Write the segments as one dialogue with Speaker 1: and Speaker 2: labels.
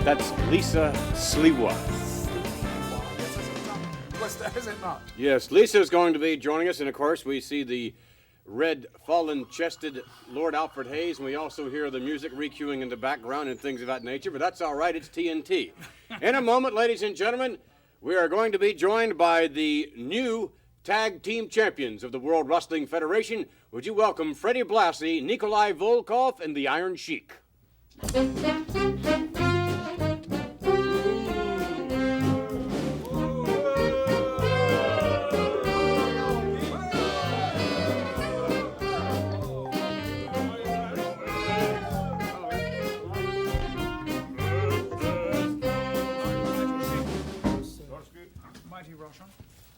Speaker 1: That's Lisa Siwa.
Speaker 2: What's that, is it not?
Speaker 1: Yes, Lisa is going to be joining us, and of course we see the red fallen-chested Lord Alfred Hayes, and we also hear the music recuing in the background and things of that nature, but that's all right, it's TNT. In a moment, ladies and gentlemen, we are going to be joined by the new Tag Team Champions of the World Wrestling Federation. Would you welcome Freddie Blassie, Nikolai Volkoff, and the Iron Chic.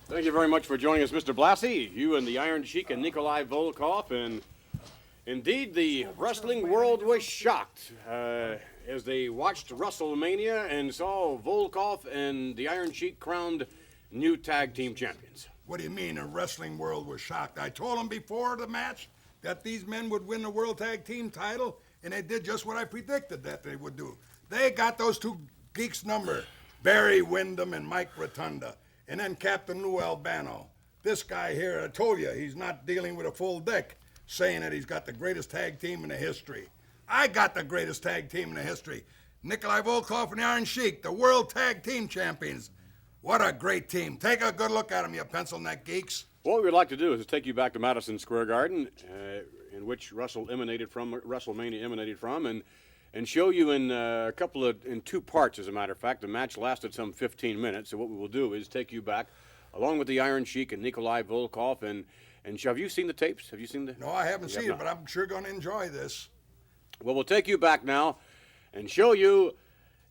Speaker 1: Thank you very much for joining us, Mr. Blassie. You and the Iron Sheik and Nikolai Volkoff. And indeed, the wrestling world was shocked as they watched WrestleMania and saw Volkoff and the Iron Sheik crowned new tag team champions.
Speaker 3: What do you mean the wrestling world was shocked? I told them before the match that these men would win the World Tag Team title, and they did just what I predicted that they would do. They got those two geeks' number, Barry Windham and Mike Rotunda. And then Captain Lou Albano. This guy here, I told you, he's not dealing with a full deck, saying that he's got the greatest tag team in the history. I got the greatest tag team in the history. Nikolai Volkoff and the Iron Sheik, the World Tag Team Champions. What a great team. Take a good look at them, you pencil neck geeks.
Speaker 1: What we'd like to do is take you back to Madison Square Garden, in which WrestleMania emanated from, and show you in two parts, as a matter of fact. The match lasted some 15 minutes, so what we will do is take you back, along with the Iron Sheik and Nikolai Volkoff, and have you seen the tapes? Have you seen the...
Speaker 3: No, I haven't seen it, but I'm sure going to enjoy this.
Speaker 1: Well, we'll take you back now and show you,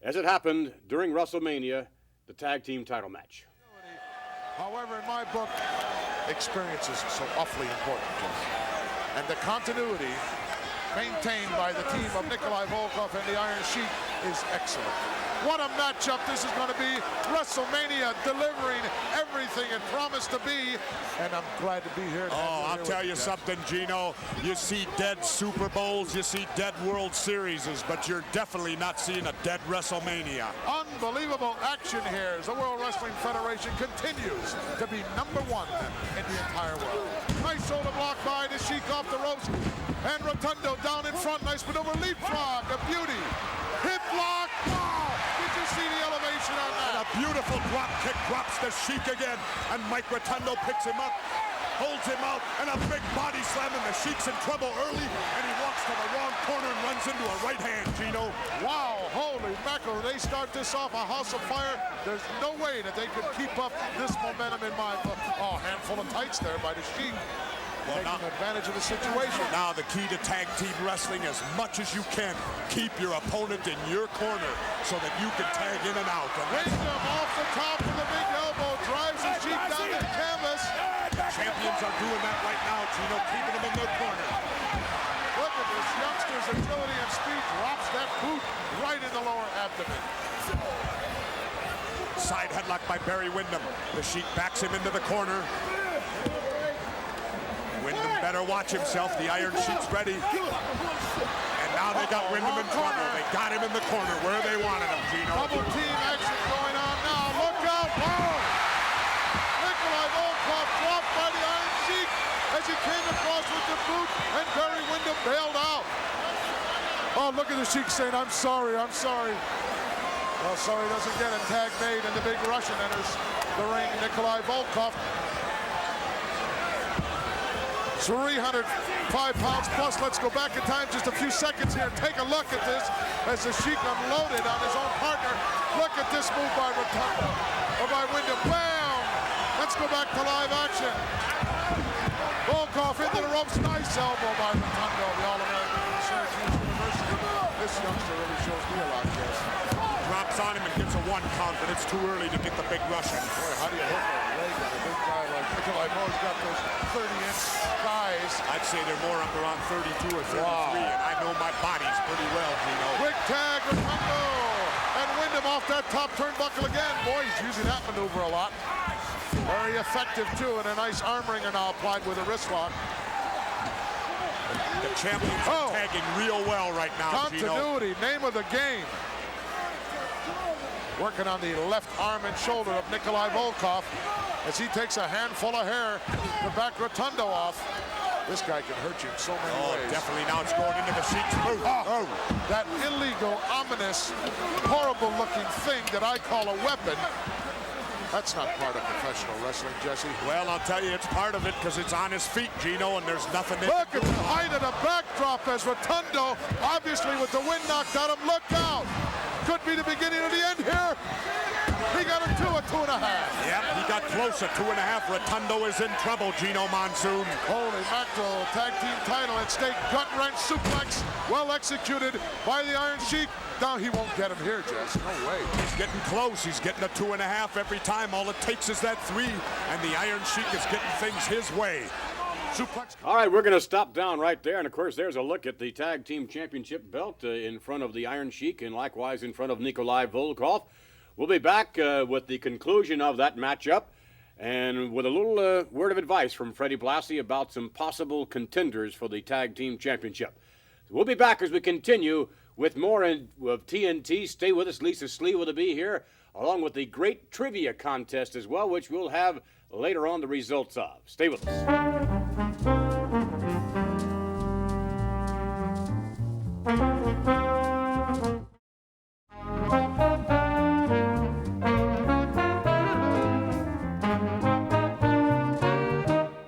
Speaker 1: as it happened during WrestleMania, the tag team title match.
Speaker 4: However, in my book, experience is so awfully important. And the continuity maintained by the team of Nikolai Volkoff and the Iron Sheik is excellent. What a matchup this is going to be. WrestleMania delivering everything it promised to be, and I'm glad to be here.
Speaker 5: I'll tell you something, Gino. You see dead Super Bowls, you see dead World Series, but you're definitely not seeing a dead WrestleMania.
Speaker 4: Unbelievable action here as the World Wrestling Federation continues to be #1 in the entire world. Nice shoulder block by the Sheik off the ropes, and Rotundo down in front. Nice maneuver, leapfrog, a beauty. Hip lock, wow! Did you see the elevation on that?
Speaker 5: And a beautiful drop kick drops the Sheik again, and Mike Rotundo picks him up, holds him out, and a big body slam, and the Sheik's in trouble early, and he walks to the wrong corner and runs into a right hand, Gino.
Speaker 4: Wow, holy mackerel, they start this off a house of fire. There's no way that they could keep up this momentum in my book. Oh, handful of tights there by the Sheik. Taking advantage of the situation.
Speaker 5: Now the key to tag team wrestling, as much as you can, keep your opponent in your corner so that you can tag in and out.
Speaker 4: Windham off the top with a big elbow, drives the Sheik down the canvas.
Speaker 5: Champions are doing that right now, Gino, keeping them in their corner.
Speaker 4: Look at this youngster's agility and speed, drops that boot right in the lower abdomen.
Speaker 5: Side headlock by Barry Windham. The Sheik backs him into the corner. Windham better watch himself. The Iron Sheik's ready. And now they got Windham in trouble. They got him in the corner where they wanted him, Gino.
Speaker 4: Double team action going on now. Look out. Whoa! Nikolai Volkoff dropped by the Iron Sheik as he came across with the boot, and Barry Windham bailed out. Oh, look at the Sheik saying, I'm sorry, I'm sorry. Well, sorry doesn't get a tag made, and the big Russian enters the ring, Nikolai Volkoff. 305 pounds plus. Let's go back in time just a few seconds here. Take a look at this as the Sheik unloaded on his own partner. Look at this move by Rotundo, or by Windham. Bam! Let's go back to live action. Volkoff into the ropes. Nice elbow by Rotundo, the All-American from Syracuse University. This youngster really shows me a lot, Jess.
Speaker 5: Drops on him and gets a 1 count, but it's too early to get the big Russian.
Speaker 4: Boy, how do you hook a leg on a big guy like Nikolai? Mo's got those 30-inch thighs.
Speaker 5: I'd say they're more up around 32 or 33,
Speaker 4: Wow.
Speaker 5: and I know my bodies pretty well, Gino.
Speaker 4: Quick tag, Rotundo, and Windham off that top turnbuckle again. Boy, he's using that maneuver a lot. Very effective, too, and a nice arm wringer now applied with a wrist lock.
Speaker 5: The champions are tagging real well right now,
Speaker 4: Continuity,
Speaker 5: Gino.
Speaker 4: name of the game. working on the left arm and shoulder of Nikolai Volkoff as he takes a handful of hair to back Rotundo off. This guy can hurt you in so many ways.
Speaker 5: Definitely now it's going into the Chic's boot.
Speaker 4: That illegal, ominous, horrible-looking thing that I call a weapon. That's not part of professional wrestling, Jesse.
Speaker 5: Well, I'll tell you, it's part of it because it's on his feet, Gino, and there's nothing there.
Speaker 4: Look at the height of the backdrop as Rotundo, obviously with the wind knocked out him. Look out! Could be the beginning of the end here. He got a 2.5.
Speaker 5: Yep, he got close at 2.5. Rotundo is in trouble, Gino Monsoon.
Speaker 4: Holy mackerel, tag team title at stake. Gut wrench suplex, well executed by the Iron Sheik. Now he won't get him here, Jess. No way.
Speaker 5: He's getting close. He's getting a 2.5 every time. All it takes is that 3, and the Iron Sheik is getting things his way. Suplex.
Speaker 1: All right, we're going to stop down right there. And, of course, there's a look at the Tag Team Championship belt in front of the Iron Sheik and likewise in front of Nikolai Volkoff. We'll be back with the conclusion of that matchup and with a little word of advice from Freddie Blassie about some possible contenders for the Tag Team Championship. We'll be back as we continue with more of TNT. Stay with us. Lisa Slee will be here, along with the great trivia contest as well, which we'll have later on the results of. Stay with us.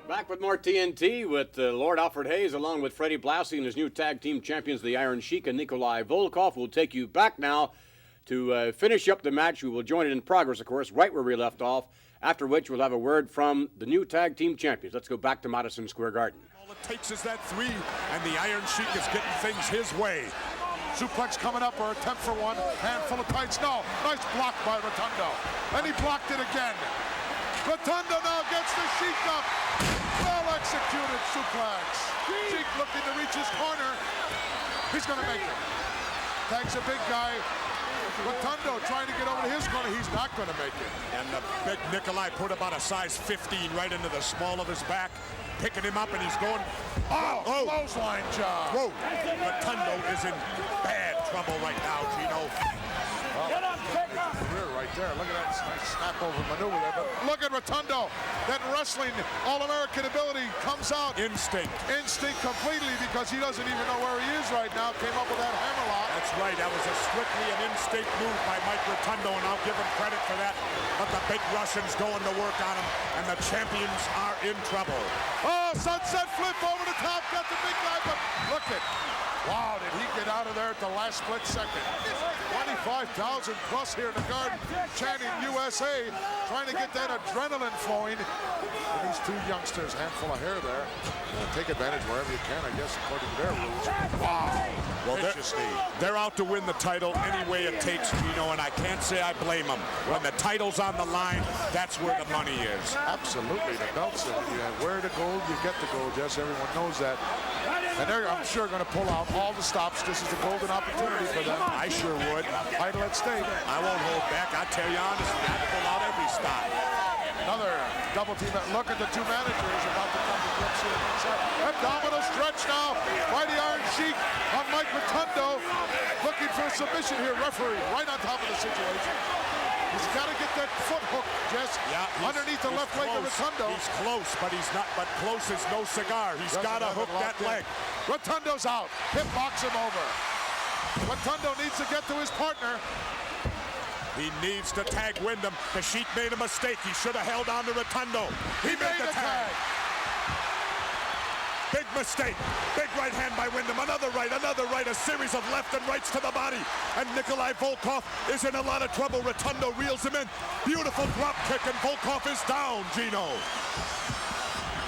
Speaker 1: Back with more TNT with Lord Alfred Hayes along with Freddie Blassie and his new tag team champions, the Iron Sheik and Nikolai Volkoff. We'll take you back now to finish up the match. We will join it in progress, of course, right where we left off, after which we'll have a word from the new tag team champions. Let's go back to Madison Square Garden.
Speaker 5: All it takes is that 3, and the Iron Sheik is getting things his way.
Speaker 4: Suplex coming up, or attempt for one. Handful of tights. No. Nice block by Rotundo. And he blocked it again. Rotundo now gets the Sheik up. Well executed suplex. Sheik looking to reach his corner. He's going to make it. Tag's a big guy. Rotundo trying to get over to his corner. He's not going to make it.
Speaker 5: And the big Nikolai put about a size 15 right into the small of his back, picking him up, and he's going.
Speaker 4: Clothesline job.
Speaker 5: Whoa! Rotundo is in bad trouble right now, Gino.
Speaker 4: Get on, takeoff. Right there. Look at that nice snap over maneuver there. But look at Rotundo. That wrestling All-American ability comes out.
Speaker 5: Instinct
Speaker 4: Completely, because he doesn't even know where he is right now. Came up with that hammerlock.
Speaker 5: That's right. That was strictly an instinct move by Mike Rotundo, and I'll give him credit for that. But the big Russian's going to work on him, and the champions are in trouble.
Speaker 4: Oh, sunset flip over the top. Got the big guy, but look at. Wow, did he get out of there at the last split second. 25,000 plus here in the garden, chanting USA, trying to get that adrenaline flowing. And these 2 youngsters, handful of hair there. Take advantage wherever you can, I guess, according to their rules. Wow.
Speaker 5: Well, they're out to win the title any way it takes, Gino, and I can't say I blame them. When the title's on the line, that's where the money is.
Speaker 4: Absolutely. The belts, where the gold, you get the gold. Yes, everyone knows that. And they're, I'm sure, going to pull out all the stops. This is a golden opportunity for them.
Speaker 5: I sure would.
Speaker 4: Title at stake.
Speaker 5: I won't hold back. I tell you honestly, I'd pull out every stop.
Speaker 4: Another double team. Look at the 2 managers about to come to grips here. Abdominal stretch now by the Iron Sheik on Mike Rotundo. Looking for a submission here. Referee right on top of the situation. He's got to get that foot hook, Jess, underneath the left leg of Rotundo.
Speaker 5: He's close, but he's not. But close is no cigar. He's got to hook that leg.
Speaker 4: Rotundo's out. Hip box him over. Rotundo needs to get to his partner.
Speaker 5: He needs to tag Wyndham. The Sheik made a mistake. He should have held on to Rotundo. He made the tag. Big mistake. Big right hand by Wyndham. Another right, a series of left and rights to the body. And Nikolai Volkoff is in a lot of trouble. Rotundo reels him in. Beautiful drop kick, and Volkoff is down, Gino.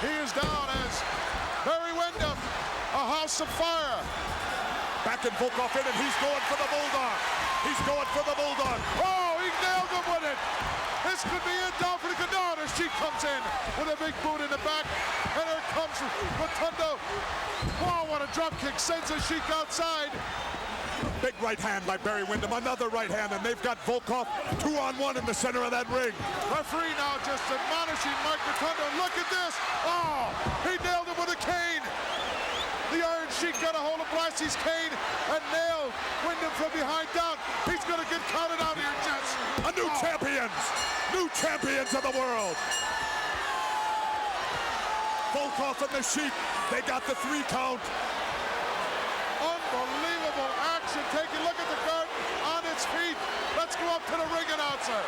Speaker 4: He is down as Barry Wyndham, a house of fire.
Speaker 5: Backing Volkoff in, and he's going for the Bulldog. He's going for the Bulldog.
Speaker 4: Oh, he nailed him with it. This could be it down for the Canada. She comes in with a big boot in the back. And here comes Rotundo. Wow, what a drop kick. Sends a Sheik outside.
Speaker 5: Big right hand by Barry Wyndham. Another right hand, and they've got Volkoff 2-on-1 in the center of that ring.
Speaker 4: Referee now just admonishing Mike Rotundo. Look at this. Oh, he nailed him with a cane. The Iron Sheik got a hold of Blassie's cane and nailed Wyndham from behind down. He's going to get counted out here, Jess.
Speaker 5: A new champions of the world. Volkoff and the Chic, they got the 3 count.
Speaker 4: Unbelievable action. Take a look at the guard on its feet. Let's go up to the ring announcer.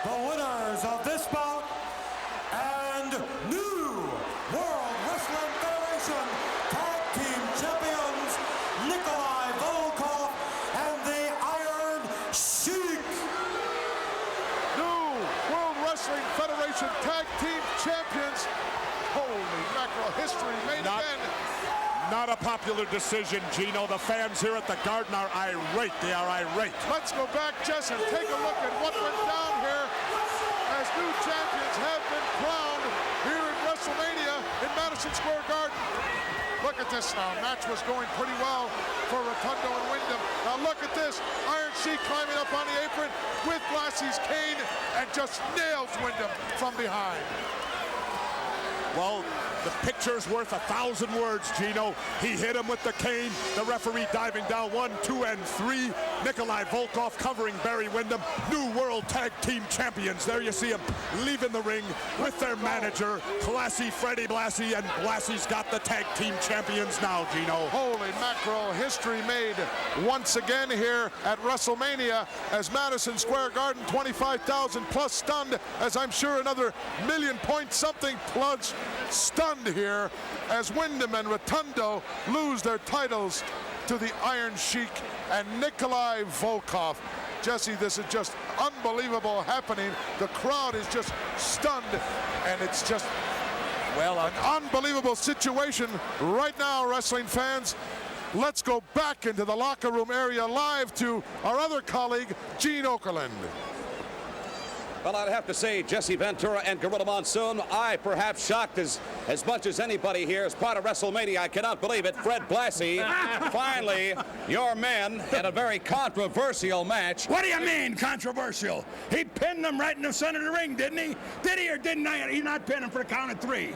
Speaker 2: The winners of this bout and new World Wrestling Federation Tag Team Champions, Nikolai Volkoff and the Iron Sheik.
Speaker 4: New World Wrestling Federation Tag Team Champions. Holy mackerel, history made again.
Speaker 5: Not a popular decision, Gino. The fans here at the Garden are irate. They are irate.
Speaker 4: Let's go back, Jess, and take a look at what went down here as new champions have been crowned here in WrestleMania in Madison Square Garden. Look at this now. Match was going pretty well for Rotundo and Wyndham. Now look at this. Iron Sheik climbing up on the apron with Blassie's cane and just nails Wyndham from behind.
Speaker 5: Well, the picture's worth 1,000 words, Gino. He hit him with the cane. The referee diving down 1, 2, and 3. Nikolai Volkoff covering Barry Windham. New World Tag Team Champions. There you see him leaving the ring with their manager, classy Freddie Blassie, and Blassie's got the Tag Team Champions now, Gino.
Speaker 4: Holy mackerel, history made once again here at WrestleMania as Madison Square Garden, 25,000 plus stunned, as I'm sure another million point something plus stunned here as Wyndham and Rotundo lose their titles to the Iron Sheik and Nikolai Volkoff. Jesse, this is just unbelievable happening. The crowd is just stunned, and it's just, well, an unbelievable situation right now, wrestling fans. Let's go back into the locker room area live to our other colleague, Gene Okerlund.
Speaker 6: Well, I'd have to say, Jesse Ventura and Gorilla Monsoon, I perhaps shocked as much as anybody here as part of WrestleMania. I cannot believe it. Fred Blassie, finally, your men had a very controversial match.
Speaker 7: What do you mean, controversial? He pinned them right in the center of the ring, didn't he? Did he or didn't he not pin him for a count of 3?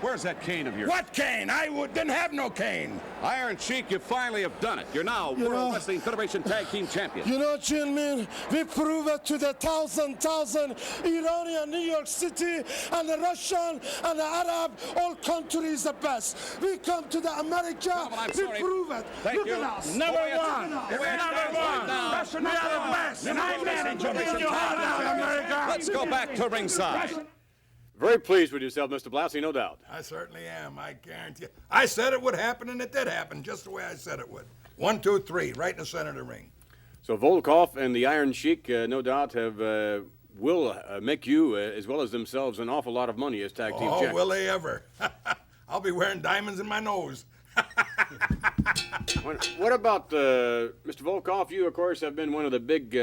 Speaker 6: Where's that cane of yours?
Speaker 7: What cane? Didn't have no cane.
Speaker 6: Iron Sheik, you finally have done it. You're now World Wrestling Federation Tag Team Champions.
Speaker 8: You know, gentlemen, we prove it to the thousand Iranian, New York City, and the Russian, and the Arab, all countries the best. We come to the America, we prove it.
Speaker 6: Thank you.
Speaker 8: Look at us.
Speaker 7: Number one. That's the best. And I manage them.
Speaker 6: Let's go back to ringside.
Speaker 1: Very pleased with yourself, Mr. Blassie, no doubt.
Speaker 3: I certainly am, I guarantee you. I said it would happen, and it did happen, just the way I said it would. 1, 2, 3, right in the center of the ring.
Speaker 1: So Volkoff and the Iron Sheik, no doubt, will make you, as well as themselves, an awful lot of money as tag team champions.
Speaker 3: Oh, will they ever? I'll be wearing diamonds in my nose.
Speaker 1: What about Mr. Volkoff? You, of course, have been one of the big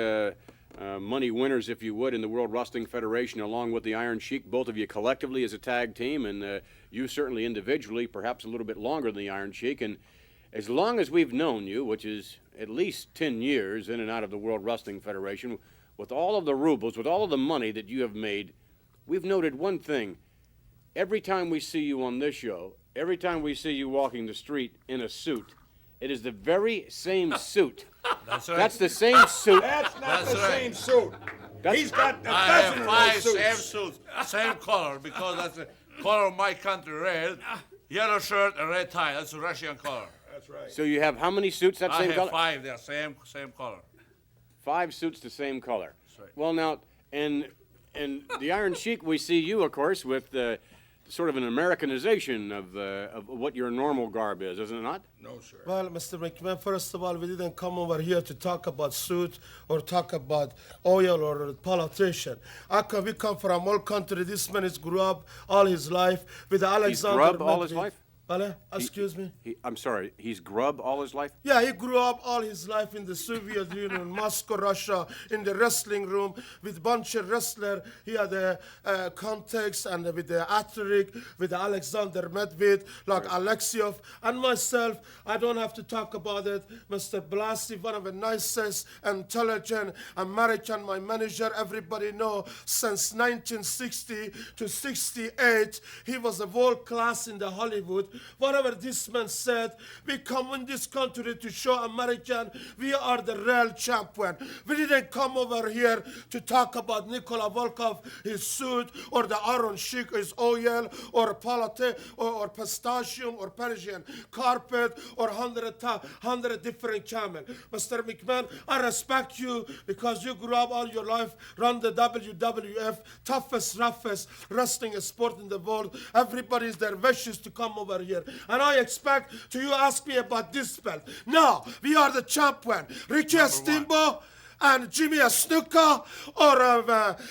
Speaker 1: money winners, if you would, in the World Wrestling Federation, along with the Iron Sheik, both of you collectively as a tag team, and you certainly individually, perhaps a little bit longer than the Iron Sheik. And as long as we've known you, which is at least 10 years in and out of the World Wrestling Federation, with all of the rubles, with all of the money that you have made, we've noted one thing. Every time we see you on this show, every time we see you walking the street in a suit, it is the very same suit.
Speaker 9: That's right.
Speaker 1: That's the same suit.
Speaker 3: That's not the
Speaker 9: right.
Speaker 3: same suit. He's got a
Speaker 9: I
Speaker 3: dozen
Speaker 9: have
Speaker 3: of
Speaker 9: 5
Speaker 3: those
Speaker 9: same
Speaker 3: suits.
Speaker 9: suits, same color, because that's the color of my country, red. Yellow shirt and red tie, that's the Russian color.
Speaker 3: That's right.
Speaker 1: So you have how many suits that
Speaker 9: I
Speaker 1: same
Speaker 9: have
Speaker 1: color?
Speaker 9: 5 there, same color.
Speaker 1: 5 suits the same color.
Speaker 9: That's right.
Speaker 1: Well, now, and the Iron Sheik, we see you, of course, with sort of an Americanization of what your normal garb is, isn't it not?
Speaker 3: No, sir.
Speaker 8: Well, Mr. McMahon, first of all, we didn't come over here to talk about suit or talk about oil or politician. We come from all country. This man has grew up all his life with Alexander.
Speaker 1: Grub all his life?
Speaker 8: Excuse me?
Speaker 1: I'm sorry, he's grub all his life?
Speaker 8: Yeah, he grew up all his life in the Soviet Union, Moscow, Russia, in the wrestling room with a bunch of wrestlers. He had a context and with the athletic, with Alexander Medved, like Alexiev, and myself. I don't have to talk about it. Mr. Blassie, one of the nicest, intelligent American, my manager, everybody know, since 1960 to 68, he was a world class in the Hollywood. Whatever this man said, we come in this country to show American we are the real champion. We didn't come over here to talk about Nikolai Volkoff, his suit, or the Iron Chic, his oil, or politics, or pistachio, or Persian carpet, or 100 different camel. Mr. McMahon, I respect you because you grew up all your life, run the WWF, toughest, roughest wrestling sport in the world. Everybody's there wishes to come over here. And I expect to you ask me about this belt. Now, we are the champion. Ricky Steamboat and Jimmy Snuka, or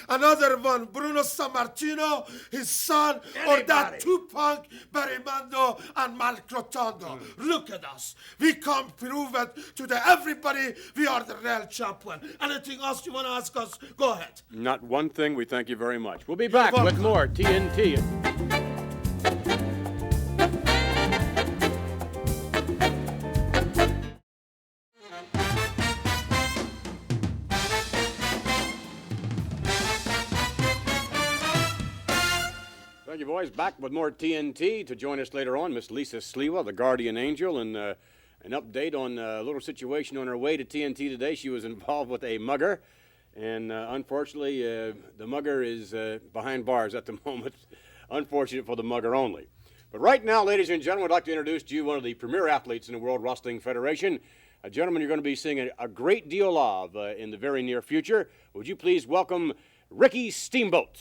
Speaker 8: another one, Bruno Sammartino, his son, or that Tupac, Berrimando, and Mark Rotondo. Look at us. We can prove it to everybody we are the real champion. Anything else you want to ask us, go ahead.
Speaker 1: Not one thing. We thank you very much. We'll be back with more TNT. Thank you, boys. Back with more TNT. To join us later on, Miss Lisa Siwa, the guardian angel, and an update on a little situation on her way to TNT today. She was involved with a mugger, and unfortunately, the mugger is behind bars at the moment. Unfortunate for the mugger only. But right now, ladies and gentlemen, I'd like to introduce to you one of the premier athletes in the World Wrestling Federation, a gentleman you're going to be seeing a great deal of in the very near future. Would you please welcome Ricky Steamboat?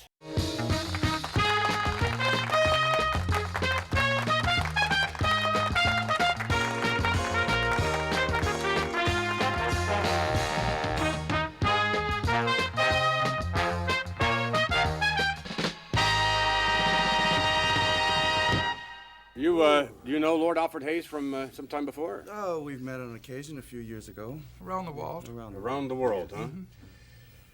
Speaker 1: Do you know Lord Alfred Hayes from some time before?
Speaker 10: Oh, we've met on occasion a few years ago.
Speaker 3: Around the world.
Speaker 1: Around the world, huh? Mm-hmm.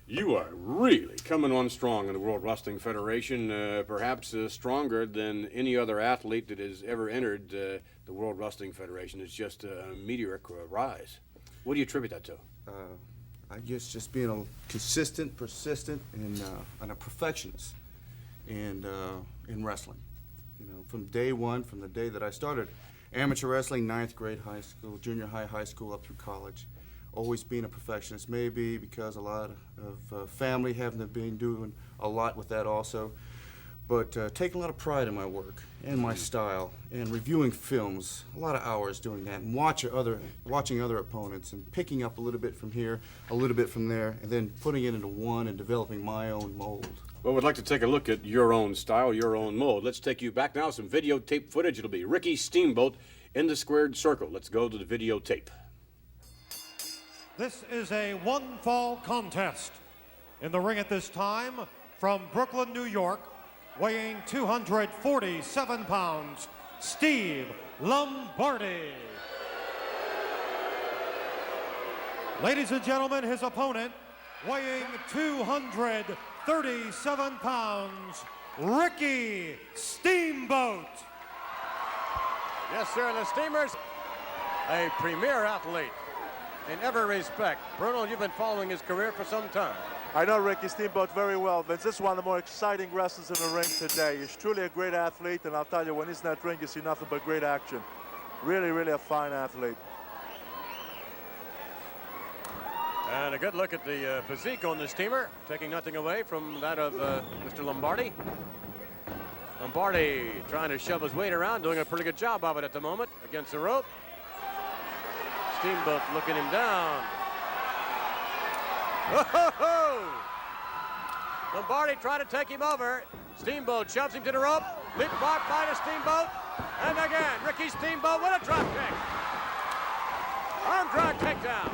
Speaker 1: You are really coming on strong in the World Wrestling Federation, perhaps stronger than any other athlete that has ever entered the World Wrestling Federation. It's just a meteoric rise. What do you attribute that to?
Speaker 10: I guess just being a consistent, persistent, and a perfectionist in wrestling. You know, from day one, from the day that I started amateur wrestling, 9th grade high school, junior high school, up through college, always being a perfectionist, maybe because a lot of family having been doing a lot with that also, but taking a lot of pride in my work and my style, and reviewing films, a lot of hours doing that, and watching other opponents, and picking up a little bit from here, a little bit from there, and then putting it into one and developing my own mold.
Speaker 1: Well, we'd like to take a look at your own style, your own mold. Let's take you back now, some videotape footage. It'll be Ricky Steamboat in the squared circle. Let's go to the videotape.
Speaker 11: This is a one-fall contest. In the ring at this time, from Brooklyn, New York, weighing 247 pounds, Steve Lombardi. Ladies and gentlemen, his opponent, weighing 237 pounds, Ricky Steamboat.
Speaker 1: Yes, sir, the Steamers, a premier athlete in every respect. Bruno, you've been following his career for some time.
Speaker 12: I know Ricky Steamboat very well, Vince. This is one of the more exciting wrestlers in the ring today. He's truly a great athlete, and I'll tell you, when he's in that ring, you see nothing but great action. Really, really a fine athlete.
Speaker 1: And a good look at the physique on the Steamer, taking nothing away from that of Mr. Lombardi. Lombardi trying to shove his weight around, doing a pretty good job of it at the moment against the rope. Steamboat looking him down. Whoa! Lombardi trying to take him over. Steamboat shoves him to the rope. Leapfrog by the Steamboat. And again, Ricky Steamboat with a drop kick. Arm drag takedown.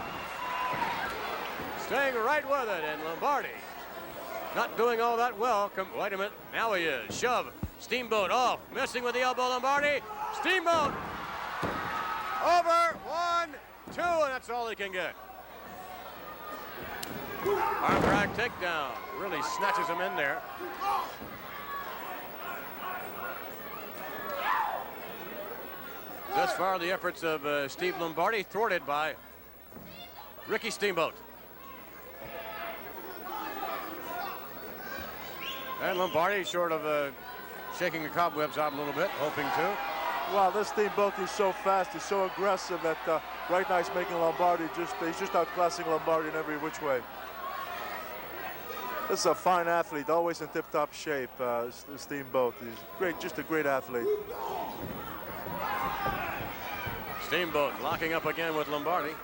Speaker 1: Staying right with it, and Lombardi not doing all that well. Wait a minute, now he is. Shove, Steamboat off, missing with the elbow, Lombardi. Steamboat over, 1, 2, and that's all he can get. Arm drag takedown, really snatches him in there. Thus far, the efforts of Steve Lombardi thwarted by Ricky Steamboat. And Lombardi short of shaking the cobwebs out a little bit, hoping to.
Speaker 12: Wow, this Steamboat is so fast, he's so aggressive that right now he's making Lombardi he's just outclassing Lombardi in every which way. This is a fine athlete, always in tip-top shape, Steamboat. He's great, just a great athlete.
Speaker 1: Steamboat locking up again with Lombardi.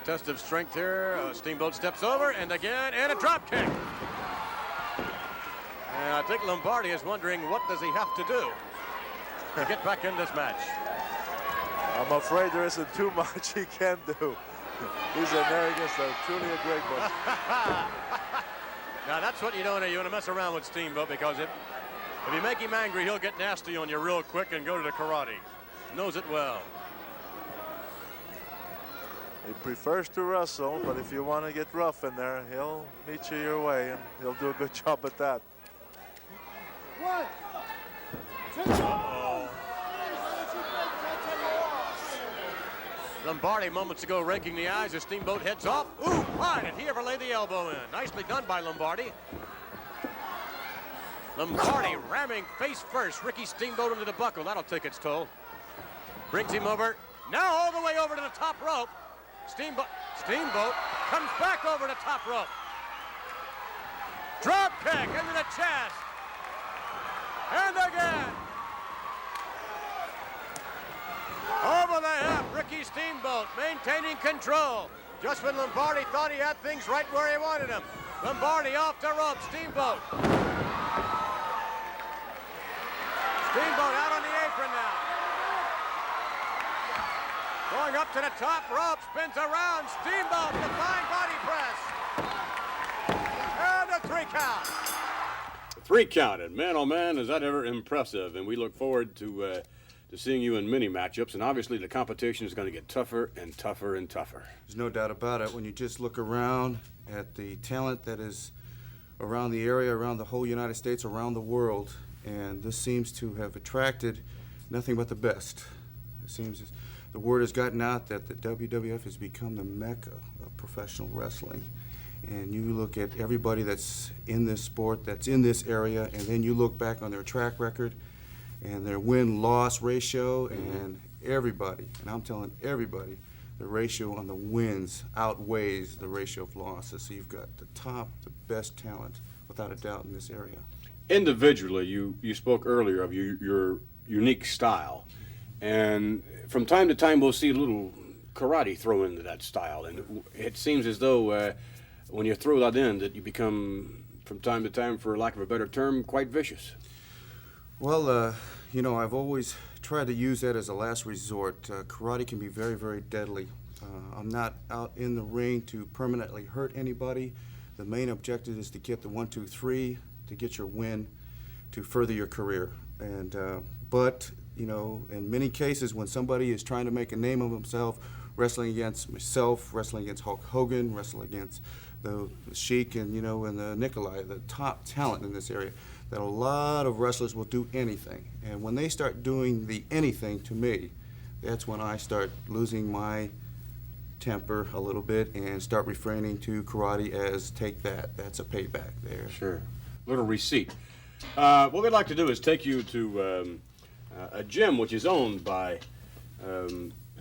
Speaker 1: Test of strength here. Steamboat steps over and again, and a drop kick. And I think Lombardi is wondering, what does he have to do to get back in this match?
Speaker 12: I'm afraid there isn't too much he can do. He's an arrogance, truly a great one.
Speaker 1: Now that's what you don't want to mess around with Steamboat, because if you make him angry, he'll get nasty on you real quick and go to the karate. Knows it well.
Speaker 12: He prefers to wrestle, but if you want to get rough in there, he'll meet you your way, and he'll do a good job at that.
Speaker 1: Lombardi moments ago raking the eyes as Steamboat heads off. Ooh, why did he ever lay the elbow in? Nicely done by Lombardi. Lombardi ramming face first Ricky Steamboat into the buckle. That'll take its toll. Brings him over. Now all the way over to the top rope. Steamboat comes back over the top rope. Drop kick into the chest. And again. Over the hip, Ricky Steamboat maintaining control. Just when Lombardi thought he had things right where he wanted them. Lombardi off the rope, Steamboat. Steamboat out on the apron now. Going up to the top rope, spins around. Steamboat, the fine body press. And a 3 count. 3 count, and man, oh man, is that ever impressive. And we look forward to seeing you in many matchups. And obviously the competition is going to get tougher and tougher and tougher.
Speaker 10: There's no doubt about it. When you just look around at the talent that is around the area, around the whole United States, around the world, and this seems to have attracted nothing but the best. It seems the word has gotten out that the WWF has become the mecca of professional wrestling. And you look at everybody that's in this sport, that's in this area, and then you look back on their track record and their win-loss ratio, and everybody, and I'm telling everybody, the ratio on the wins outweighs the ratio of losses. So you've got the best talent, without a doubt, in this area.
Speaker 1: Individually, you spoke earlier of your unique style, and from time to time we'll see a little karate throw into that style, and it seems as though when you throw that in, that you become, from time to time, for lack of a better term, quite vicious.
Speaker 10: Well, you know, I've always tried to use that as a last resort. Karate can be very, very deadly. I'm not out in the ring to permanently hurt anybody. The main objective is to get the 1, 2, 3, to get your win, to further your career. And but you know, in many cases, when somebody is trying to make a name of himself, wrestling against myself, wrestling against Hulk Hogan, wrestling against the Chic and the Nikolai, the top talent in this area, that a lot of wrestlers will do anything. And when they start doing the anything to me, that's when I start losing my temper a little bit and start refraining to karate as take that. That's a payback there.
Speaker 1: Sure. Little receipt. What we'd like to do is take you to a gym which is owned by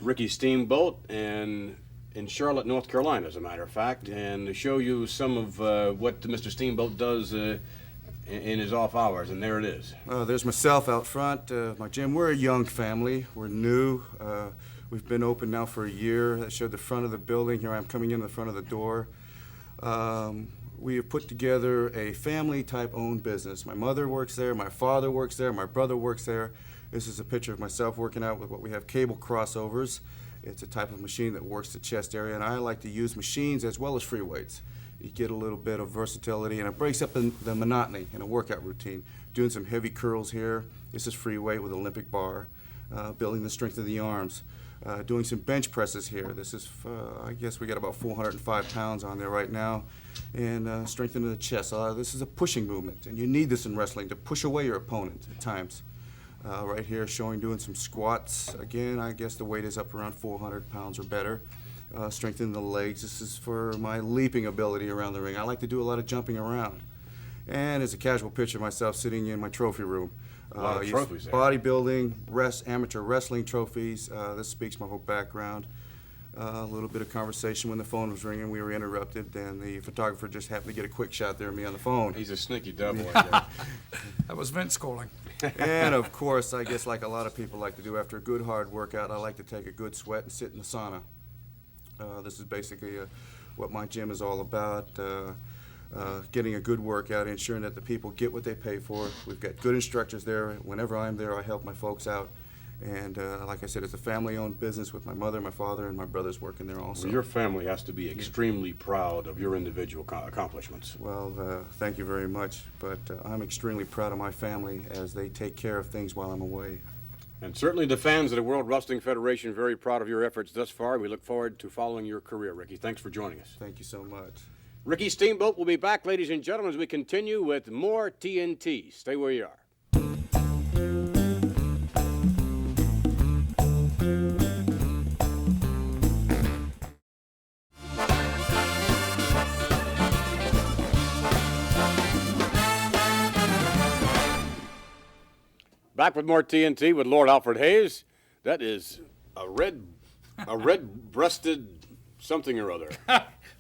Speaker 1: Ricky Steamboat and in Charlotte, North Carolina, as a matter of fact, and to show you some of what Mr. Steamboat does in his off hours, and there it is.
Speaker 10: There's myself out front, my gym. We're a young family. We're new. We've been open now for a year. I showed the front of the building. Here I am coming in the front of the door. We have put together a family-type owned business. My mother works there, my father works there, my brother works there. This is a picture of myself working out with what we have cable crossovers. It's a type of machine that works the chest area, and I like to use machines as well as free weights. You get a little bit of versatility, and it breaks up the monotony in a workout routine. Doing some heavy curls here. This is free weight with Olympic bar. Building the strength of the arms. Doing some bench presses here. This is, I guess we got about 405 pounds on there right now. And strengthening the chest. This is a pushing movement, and you need this in wrestling to push away your opponent at times. Right here showing doing some squats. Again, I guess the weight is up around 400 pounds or better. Strengthening the legs. This is for my leaping ability around the ring. I like to do a lot of jumping around. And as a casual picture of myself sitting in my trophy room.
Speaker 1: A lot of
Speaker 10: yes,
Speaker 1: trophies there.
Speaker 10: bodybuilding, amateur wrestling trophies. This speaks my whole background. A little bit of conversation when the phone was ringing. We were interrupted, and the photographer just happened to get a quick shot there of me on the phone.
Speaker 1: He's a sneaky devil. Yeah.
Speaker 13: That was Vince calling.
Speaker 10: And of course, I guess like a lot of people like to do after a good hard workout, I like to take a good sweat and sit in the sauna. This is basically what my gym is all about. Getting a good workout, ensuring that the people get what they pay for. We've got good instructors there. Whenever I'm there, I help my folks out. And like I said, it's a family-owned business with my mother, my father, and my brothers working there also.
Speaker 1: Well, your family has to be extremely proud of your individual accomplishments.
Speaker 10: Well, thank you very much, but I'm extremely proud of my family as they take care of things while I'm away.
Speaker 1: And certainly the fans of the World Wrestling Federation are very proud of your efforts thus far. We look forward to following your career, Ricky. Thanks for joining us.
Speaker 10: Thank you so much.
Speaker 1: Ricky Steamboat will be back, ladies and gentlemen, as we continue with more TNT. Stay where you are. Back with more TNT with Lord Alfred Hayes. That is a red-breasted something or other.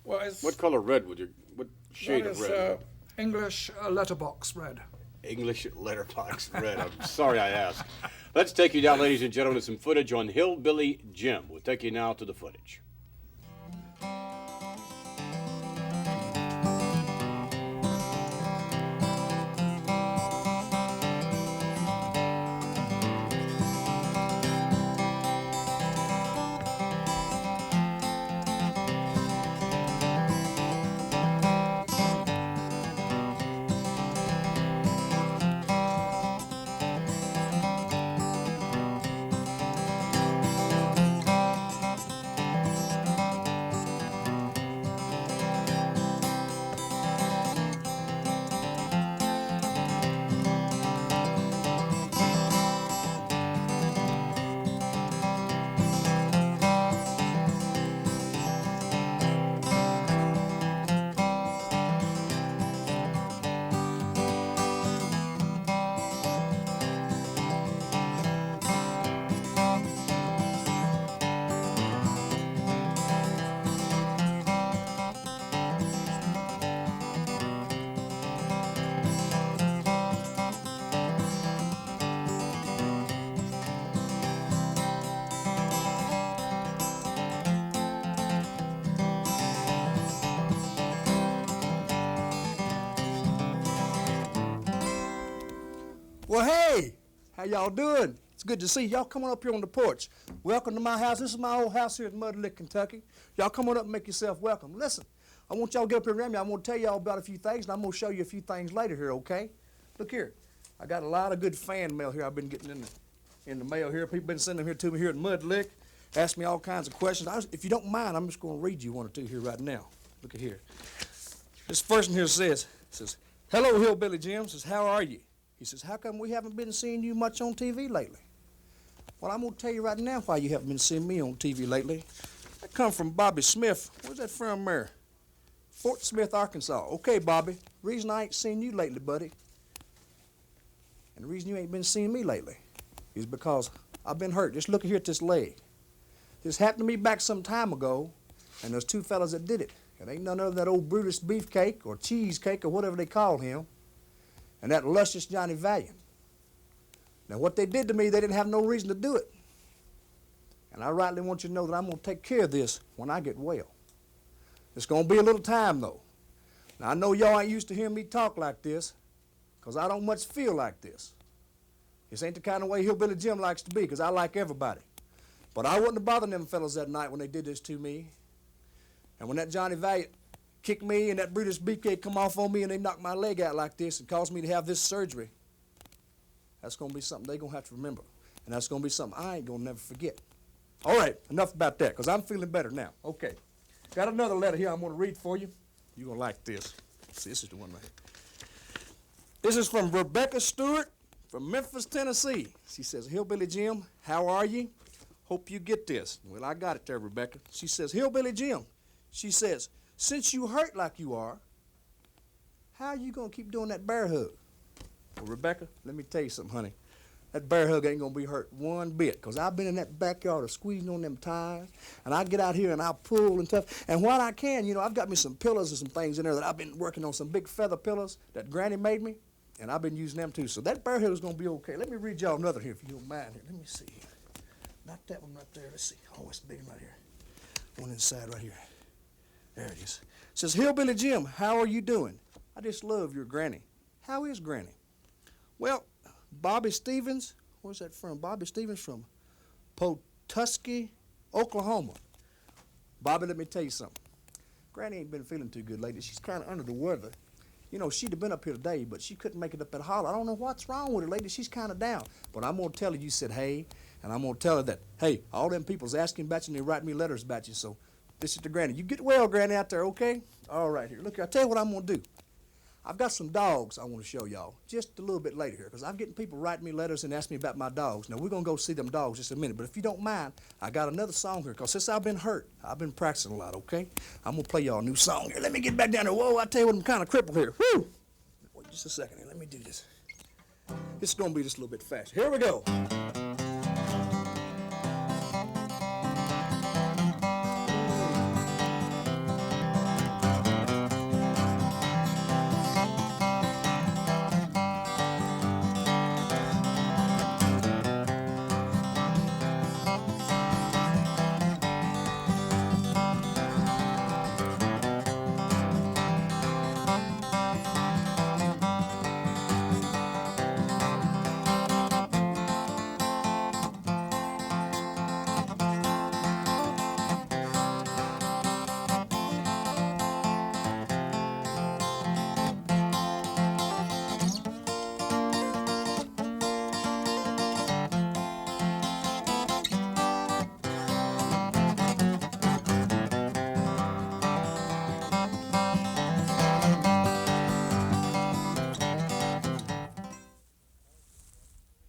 Speaker 13: Well,
Speaker 1: What color red would you? What shade of red?
Speaker 13: English letterbox red.
Speaker 1: English letterbox red. I'm sorry I asked. Let's take you down, ladies and gentlemen, to some footage on Hillbilly Jim. We'll take you now to the footage.
Speaker 14: Well, hey, how y'all doing? It's good to see y'all. Come on up here on the porch. Welcome to my house. This is my old house here in Muddy Lick, Kentucky. Y'all come on up and make yourself welcome. Listen, I want y'all to get up here around me. I'm going to tell y'all about a few things, and I'm going to show you a few things later here, okay? Look here. I got a lot of good fan mail here I've been getting in the mail here. People been sending them here to me here in Muddy Lick, ask me all kinds of questions. If you don't mind, I'm just going to read you one or two here right now. Look at here. This person here says, "Hello, Hillbilly Jim." Says, "How are you?" He says, "How come we haven't been seeing you much on TV lately?" Well, I'm going to tell you right now why you haven't been seeing me on TV lately. I come from Bobby Smith. Where's that from there? Fort Smith, Arkansas. Okay, Bobby. Reason I ain't seen you lately, buddy, and the reason you ain't been seeing me lately is because I've been hurt. Just look here at this leg. This happened to me back some time ago, and there's two fellas that did it. It ain't none other than that old Brutus Beefcake or Cheesecake or whatever they call him, and that luscious Johnny Valiant. Now, what they did to me, they didn't have no reason to do it. And I rightly want you to know that I'm going to take care of this when I get well. It's going to be a little time, though. Now, I know y'all ain't used to hearing me talk like this, because I don't much feel like this. This ain't the kind of way Hillbilly Jim likes to be, because I like everybody. But I wouldn't have bothered them fellas that night when they did this to me. And when that Johnny Valiant kicked me and that Brutus Beefcake come off on me and they knocked my leg out like this and caused me to have this surgery, that's going to be something they're going to have to remember. And that's going to be something I ain't going to never forget. All right, enough about that, because I'm feeling better now. Okay. Got another letter here I'm going to read for you. You're going to like this. See, this is the one right here. This is from Rebecca Stewart from Memphis, Tennessee. She says, "Hillbilly Jim, how are you? Hope you get this." Well, I got it there, Rebecca. She says, "Hillbilly Jim," she says, "since you hurt like you are, how are you going to keep doing that bear hug?" Well, Rebecca, let me tell you something, honey. That bear hug ain't gonna be hurt one bit, because I've been in that backyard squeezing on them tires, and I get out here and I pull and tough. And while I can, you know, I've got me some pillows and some things in there that I've been working on, some big feather pillows that Granny made me, and I've been using them too. So that bear hug is gonna be okay. Let me read y'all another here, if you don't mind. Here, let me see. Not that one right there. Let's see. Oh, it's the big one right here. One inside right here. There it is. It says, Hillbilly Jim, how are you doing? I just love your Granny. How is Granny? Well, Bobby Stevens, where's that from? Bobby Stevens from Pawtucket, Oklahoma. Bobby, let me tell you something. Granny ain't been feeling too good lately. She's kind of under the weather. You know, she'd have been up here today, but she couldn't make it up at Holler. I don't know what's wrong with her lately. She's kind of down. But I'm going to tell her you said hey, and I'm going to tell her that, hey, all them people's asking about you, and they write me letters about you, so this is to Granny. You get well, Granny, out there, okay? All right, here. Look, I'll tell you what I'm going to do. I've got some dogs I want to show y'all just a little bit later here, because I'm getting people writing me letters and asking me about my dogs. Now, we're going to go see them dogs just a minute, but if you don't mind, I got another song here, because since I've been hurt, I've been practicing a lot, okay? I'm going to play y'all a new song here. Let me get back down there. Whoa, I tell you what, I'm kind of crippled here. Whew! Wait just a second here. Let me do this. It's going to be just a little bit faster. Here we go.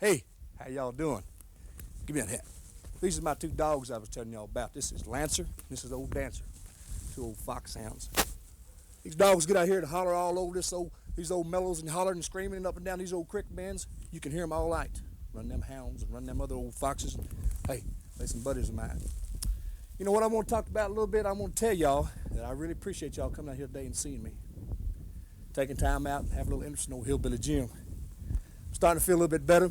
Speaker 14: Hey, how y'all doing? Give me that hat. These are my two dogs I was telling y'all about. This is Lancer, this is Old Dancer, two old foxhounds. These dogs get out here to holler all over these old mellows and hollering and screaming and up and down these old creek bends. You can hear them all night. Run them hounds and run them other old foxes. And, hey, they some buddies of mine. You know what I'm going to talk about a little bit? I'm going to tell y'all that I really appreciate y'all coming out here today and seeing me. Taking time out and having a little interest in old Hillbilly Jim. I'm starting to feel a little bit better.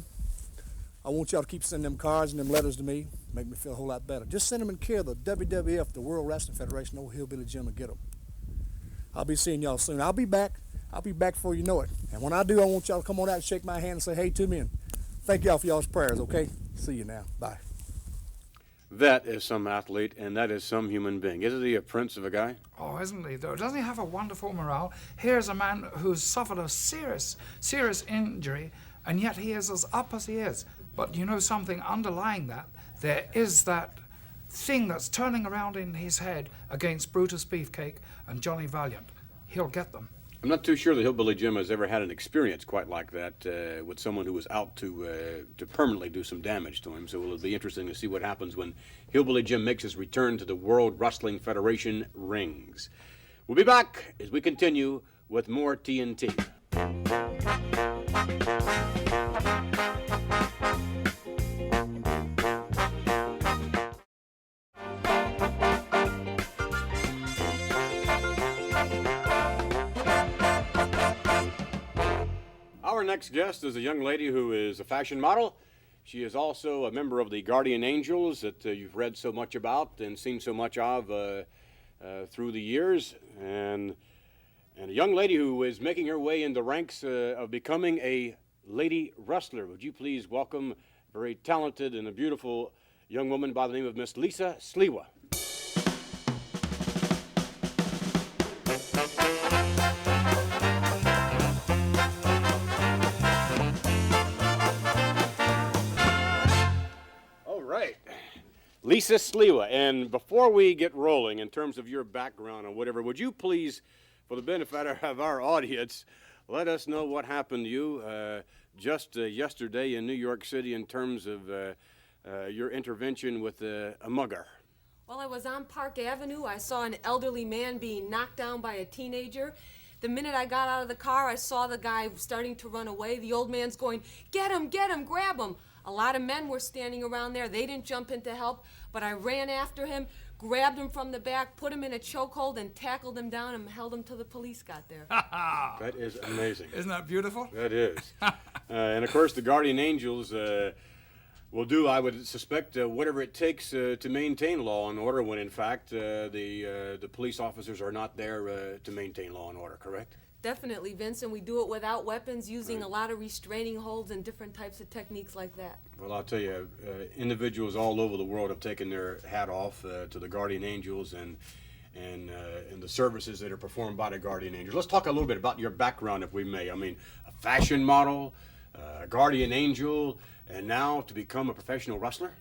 Speaker 14: I want y'all to keep sending them cards and them letters to me. Make me feel a whole lot better. Just send them in care of the WWF, the World Wrestling Federation. Old Hillbilly Jim will get them. I'll be seeing y'all soon. I'll be back. I'll be back before you know it. And when I do, I want y'all to come on out and shake my hand and say hey to me. And thank y'all for y'all's prayers, okay? See you now. Bye.
Speaker 1: That is some athlete, and that is some human being. Isn't he a prince of a guy?
Speaker 13: Oh, isn't he, though? Doesn't he have a wonderful morale? Here's a man who's suffered a serious injury, and yet he is as up as he is. But you know something underlying that? There is that thing that's turning around in his head against Brutus Beefcake and Johnny Valiant. He'll get them.
Speaker 1: I'm not too sure that Hillbilly Jim has ever had an experience quite like that with someone who was out to permanently do some damage to him. So it'll be interesting to see what happens when Hillbilly Jim makes his return to the World Wrestling Federation rings. We'll be back as we continue with more TNT. Our next guest is a young lady who is a fashion model. She is also a member of the Guardian Angels that you've read so much about and seen so much of through the years. And a young lady who is making her way in the ranks of becoming a lady wrestler. Would you please welcome a very talented and a beautiful young woman by the name of Miss Lisa Siwa. Lisa Siwa, and before we get rolling in terms of your background or whatever, would you please, for the benefit of our audience, let us know what happened to you just yesterday in New York City in terms of your intervention with a mugger?
Speaker 15: While I was on Park Avenue, I saw an elderly man being knocked down by a teenager. The minute I got out of the car, I saw the guy starting to run away. The old man's going, get him, grab him. A lot of men were standing around there. They didn't jump in to help, but I ran after him, grabbed him from the back, put him in a chokehold, and tackled him down and held him till the police got there.
Speaker 1: That is amazing.
Speaker 13: Isn't that beautiful?
Speaker 1: That is. And of course, the Guardian Angels will do, I would suspect, whatever it takes to maintain law and order when, in fact, the police officers are not there to maintain law and order, correct?
Speaker 15: Definitely, Vince, and we do it without weapons, using a lot of restraining holds and different types of techniques like that.
Speaker 1: Well, I'll tell you, individuals all over the world have taken their hat off to the Guardian Angels and the services that are performed by the Guardian Angels. Let's talk a little bit about your background, if we may. I mean, a fashion model, a Guardian Angel, and now to become a professional wrestler?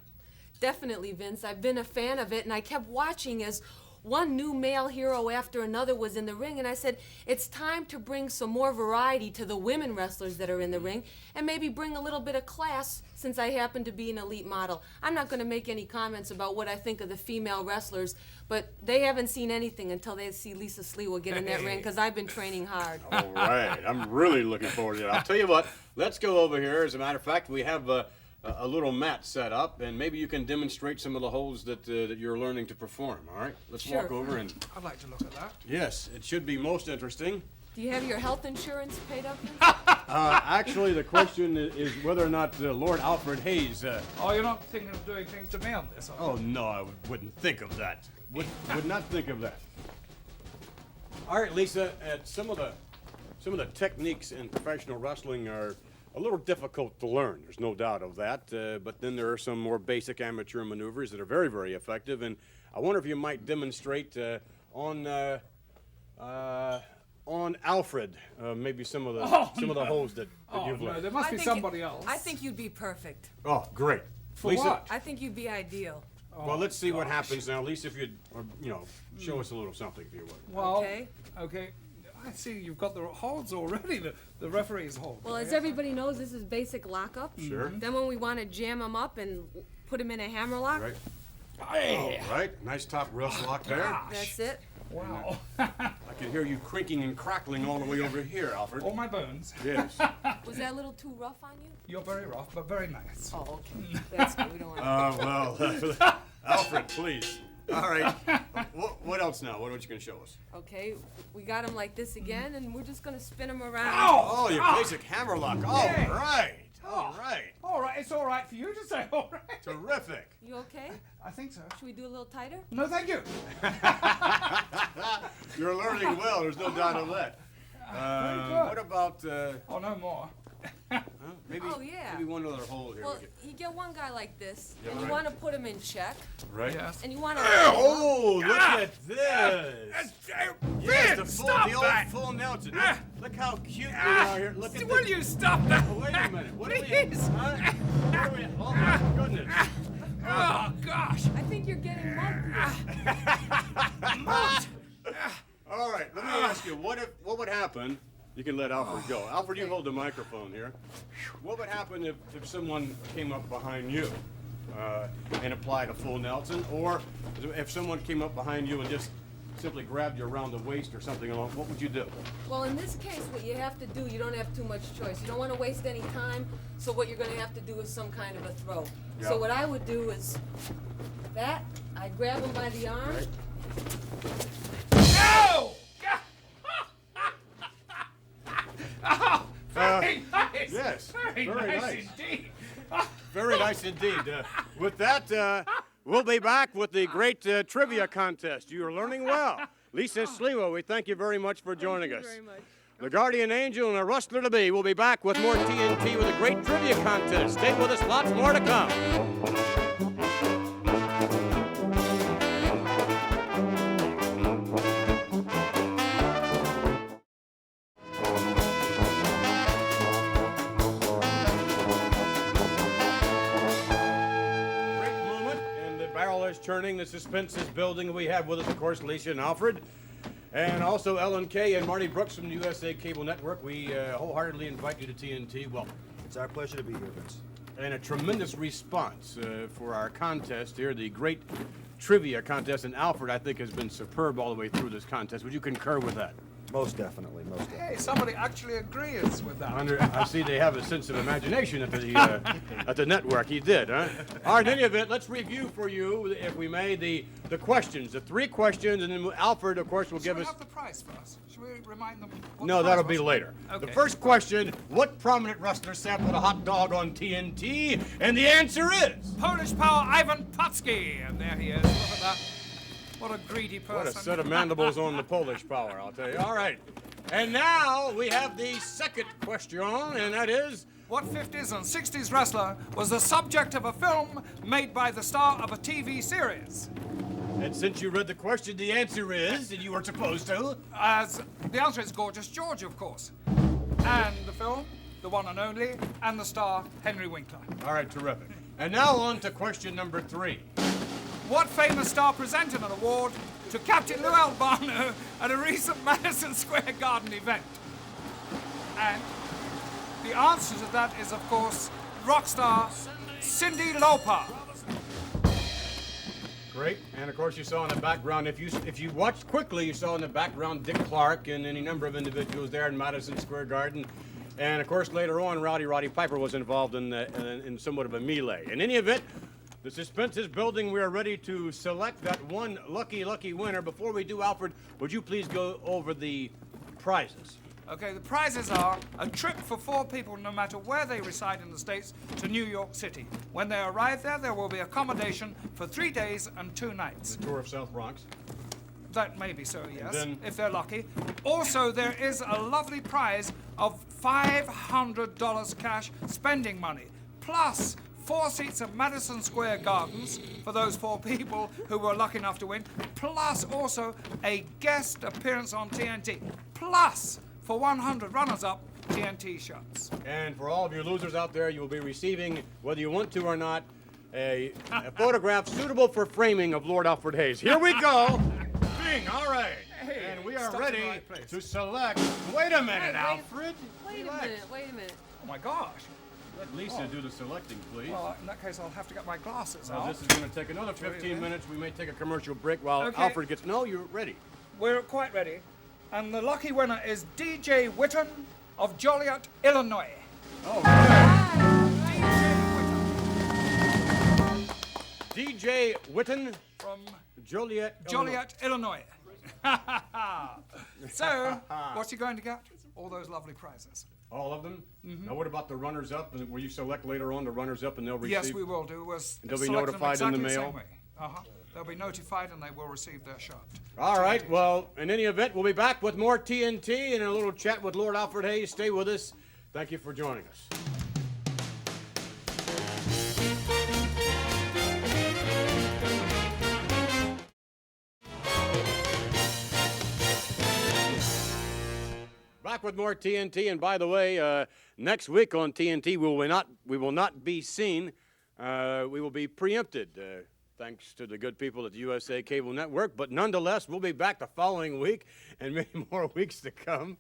Speaker 15: Definitely, Vince. I've been a fan of it, and I kept watching as one new male hero after another was in the ring, and I said, it's time to bring some more variety to the women wrestlers that are in the ring, and maybe bring a little bit of class, since I happen to be an elite model. I'm not going to make any comments about what I think of the female wrestlers, but they haven't seen anything until they see Lisa Siwa get in that ring, because I've been training hard.
Speaker 1: All right. I'm really looking forward to it. I'll tell you what, let's go over here. As a matter of fact, we have a little mat set up, and maybe you can demonstrate some of the holds that you're learning to perform, all right? Let's walk over and...
Speaker 13: I'd like to look at that.
Speaker 1: Yes, it should be most interesting.
Speaker 15: Do you have your health insurance paid up?
Speaker 1: Actually, the question is whether or not Lord Alfred Hayes...
Speaker 13: Oh, you're not thinking of doing things to me on this, are you?
Speaker 1: Oh, no, I wouldn't think of that. Would not think of that. All right, Lisa, some of the techniques in professional wrestling are a little difficult to learn. There's no doubt of that. But then there are some more basic amateur maneuvers that are very, very effective. And I wonder if you might demonstrate on Alfred maybe some of the holds that you've learned.
Speaker 13: No, there must be somebody else.
Speaker 15: I think you'd be perfect.
Speaker 1: Oh, great.
Speaker 13: For
Speaker 1: Lisa,
Speaker 13: what?
Speaker 15: I think you'd be ideal.
Speaker 1: Well, let's see what happens now. Lisa, if you'd, show us a little something, if you would.
Speaker 13: Well, okay. I see you've got the holds already, the referee's hold.
Speaker 15: Well, as everybody knows, this is basic lockup.
Speaker 1: Sure.
Speaker 15: Then when we want to jam them up and put them in a hammer lock.
Speaker 1: Right.
Speaker 13: Hey.
Speaker 1: All right. Nice top wrist lock there.
Speaker 15: That's it.
Speaker 13: Wow.
Speaker 1: I can hear you creaking and crackling all the way over here, Alfred.
Speaker 13: All my bones.
Speaker 1: Yes.
Speaker 15: Was that a little too rough on you?
Speaker 13: You're very rough, but very nice.
Speaker 15: Oh, okay. That's good. We don't want
Speaker 1: well, Alfred, please. All right. What else now? What are you going to show us?
Speaker 15: Okay, we got them like this again, and we're just going to spin them around.
Speaker 1: Oh, your basic hammer lock. All right. All right.
Speaker 13: All right, it's all right for you to say all right.
Speaker 1: Terrific.
Speaker 15: You okay?
Speaker 13: I think so.
Speaker 15: Should we do a little tighter?
Speaker 13: No, thank you.
Speaker 1: You're learning well. There's no doubt of that.
Speaker 13: Very good.
Speaker 1: What about...
Speaker 13: oh, no more.
Speaker 1: Maybe,
Speaker 15: Oh, yeah.
Speaker 1: Maybe one other hold here.
Speaker 15: Well, you get one guy like this,
Speaker 1: Yeah,
Speaker 15: and
Speaker 1: right.
Speaker 15: you want to put him in check.
Speaker 1: Right.
Speaker 13: Yes.
Speaker 15: And you want to...
Speaker 1: Oh, look at this. Yes,
Speaker 13: stop
Speaker 1: the
Speaker 13: that.
Speaker 1: old full Nelson. Look how cute we are here. Look at
Speaker 13: Will
Speaker 1: this.
Speaker 13: you stop that?
Speaker 1: Oh, wait a minute. What are we
Speaker 13: Please.
Speaker 1: Oh, my goodness.
Speaker 13: Oh, gosh.
Speaker 15: I think you're getting lumpy.
Speaker 1: All right, let me ask you, what would happen? You can let Alfred go. Alfred, you hold the microphone here. What would happen if someone came up behind you and applied a full Nelson, or if someone came up behind you and just simply grabbed you around the waist or something along? What would you do?
Speaker 15: Well, in this case, what you have to do, you don't have too much choice. You don't want to waste any time, so what you're going to have to do is some kind of a throw.
Speaker 1: Yeah.
Speaker 15: So what I would do is that. I grab him by the arm.
Speaker 1: Right.
Speaker 13: No! Oh, very nice.
Speaker 1: Yes.
Speaker 13: Very nice indeed.
Speaker 1: Very nice indeed. With that, we'll be back with the great trivia contest. You are learning well. Lisa Siwa, we thank you very much for joining us.
Speaker 15: Thank you very much.
Speaker 1: The Guardian Angel and a Rustler to Be will be back with more TNT with a great trivia contest. Stay with us, lots more to come. Turning, the suspense is building. We have with us, of course, Lisa and Alfred, and also Ellen Kay and Marty Brooks from the USA Cable Network. We wholeheartedly invite you to TNT. Welcome.
Speaker 10: It's our pleasure to be here, Vince.
Speaker 1: And a tremendous response for our contest here, the great trivia contest. And Alfred, I think, has been superb all the way through this contest. Would you concur with that?
Speaker 14: Most definitely, most definitely.
Speaker 13: Hey, somebody actually agrees with that.
Speaker 1: I see they have a sense of imagination at the network. He did, huh? All right, in any event, let's review for you, if we may, the questions, the 3 questions, and then Alfred, of course, will give us.
Speaker 13: Should we have the prize first? Should we remind them?
Speaker 1: No, that'll be later.
Speaker 13: Okay.
Speaker 1: The first question: what prominent wrestler sampled a hot dog on TNT? And the answer is
Speaker 13: Polish Power Ivan Putski, and there he is. Look at that. What a greedy person.
Speaker 1: what a set of mandibles on the Polish Power, I'll tell you. All right, and now we have the second question, and that is.
Speaker 13: What 50s and 60s wrestler was the subject of a film made by the star of a TV series?
Speaker 1: And since you read the question, the answer is, and you were supposed to.
Speaker 13: The answer is Gorgeous George, of course. And the film, the one and only, and the star, Henry Winkler.
Speaker 1: All right, terrific. And now on to question number 3.
Speaker 13: What famous star presented an award to Captain Lou Albano at a recent Madison Square Garden event? And the answer to that is, of course, rock star Cyndi Lauper.
Speaker 1: Great, and of course you saw in the background, if you watched quickly, you saw in the background Dick Clark and any number of individuals there in Madison Square Garden. And of course later on, Roddy Piper was involved in somewhat of a melee. In any event, the suspense is building. We are ready to select that one lucky winner. Before we do, Alfred, would you please go over the prizes?
Speaker 13: Okay, the prizes are a trip for 4 people, no matter where they reside in the States, to New York City. When they arrive there will be accommodation for 3 days and 2 nights.
Speaker 1: The tour of South Bronx.
Speaker 13: That may be so, yes,
Speaker 1: then,
Speaker 13: if they're lucky. Also, there is a lovely prize of $500 cash spending money, plus 4 seats at Madison Square Gardens for those 4 people who were lucky enough to win, plus also a guest appearance on TNT, plus for 100 runners-up, TNT shirts.
Speaker 1: And for all of you losers out there, you will be receiving, whether you want to or not, a photograph suitable for framing of Lord Alfred Hayes. Here we go. Bing, all right.
Speaker 13: Hey,
Speaker 1: and we are
Speaker 13: stuck in the
Speaker 1: ready
Speaker 13: right place.
Speaker 1: to select. Wait a minute, Alfred.
Speaker 15: Wait a minute.
Speaker 13: Oh my gosh.
Speaker 1: Let Lisa do the selecting, please.
Speaker 13: Well, in that case, I'll have to get my glasses
Speaker 1: Well,
Speaker 13: out.
Speaker 1: this is going to take another 15 minutes. We may take a commercial break while
Speaker 13: Okay.
Speaker 1: Alfred gets. No, you're ready.
Speaker 13: We're quite ready. And the lucky winner is DJ Witten of Joliet, Illinois.
Speaker 1: Oh, DJ Witten
Speaker 13: from
Speaker 1: Joliet,
Speaker 13: Illinois. So, what's he going to get? All those lovely prizes.
Speaker 1: All of them? Now, what about the runners-up? Will you select later on the runners-up and they'll receive?
Speaker 13: Yes, we will do.
Speaker 1: And they'll be notified in the mail?
Speaker 13: They'll be notified and they will receive their shirt.
Speaker 1: All right. Well, in any event, we'll be back with more TNT and a little chat with Lord Alfred Hayes. Stay with us. Thank you for joining us. Back with more TNT, and by the way, next week on TNT we will not be seen. We will be preempted, thanks to the good people at the USA Cable Network. But nonetheless, we'll be back the following week, and many more weeks to come.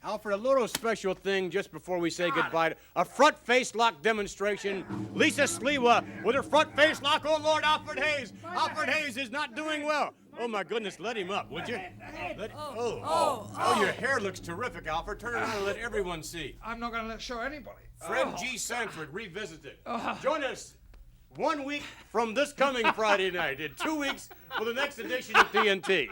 Speaker 1: Alfred, a little special thing just before we say goodbye. A front face lock demonstration. Lisa Siwa with her front face lock on Lord Alfred Hayes. Alfred Hayes is not doing well. Oh, my goodness, let him up, would you? Your hair looks terrific, Alfred. Turn around and let everyone see.
Speaker 13: I'm not going to show anybody.
Speaker 1: Fred G. Sanford, revisited. Join us 1 week from this coming Friday night, in 2 weeks for the next edition of TNT.